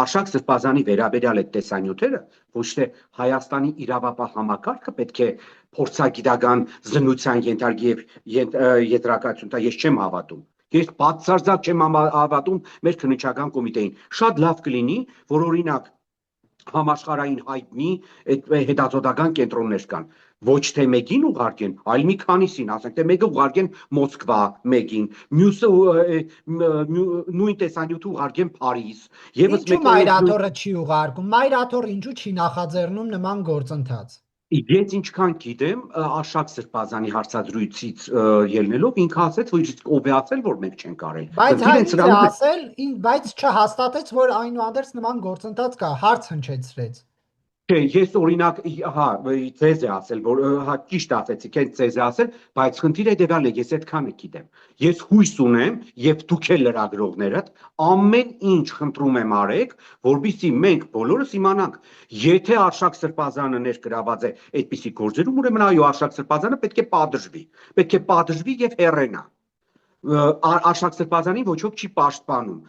Արշակ Սրբազանի վերաբերյալ այդ տեսանյութերը ոչ թե Հայաստանի իրավապահ համակարգը պետք է փորձագիտական զննության ենթարկի եւ ետրակացություն տա, ես չեմ հավատում։ Ես բացարձակ չեմ հավատում մեր քննիչական կոմիտեին։ Շատ լավ կլինի, որ օրինակ համաշխարհային հայտնի այդ հետազոտական կենտրոններ կան, ոչ թե մեկին ուղարկեն, այլ մի քանիսին, ասենք թե մեկը ուղարկեն Մոսկվա մեկին, մյուսը նույն տեսանյութը ուղարկեն Փարիզ, եւս Ինչու Մայրաթորը չի ուղարկում, Մայրաթորը ինչու չի նախաձեռնում նման գործընթաց։ Ես ինչքան գիտեմ, Արշակ Սրբազանի հարցազրույցից ելնելով ինքը ասաց, որ ով է ասել, որ մենք չենք արել։ Բայց հայտնի է ասել, բայց չհաստատեց, որ այնուհանդերձ նման գործընթաց կա, հարց հնչեցրեց։ Չէ, ես օրինակ, ձեզ է ասել, որ ճիշտ ասեցիք, հենց ձեզ է ասել, բայց խնդիրը հետևյալն է, ես այդքանը գիտեմ։ Ես հույս ունեմ, եւ դուք էլ լրագրողներդ ամեն ինչ խնդրում եմ արեք, որպեսզի մենք բոլորս իմանանք, եթե Արշակ Սրբազանը ներգրաված է այդպիսի գործերում, ուրեմն այո, Արշակ Սրբազանը պետք է պատժվի եւ հեռենա։ Արշակ Սրբազանին ոչ ոք չի պաշտպանում։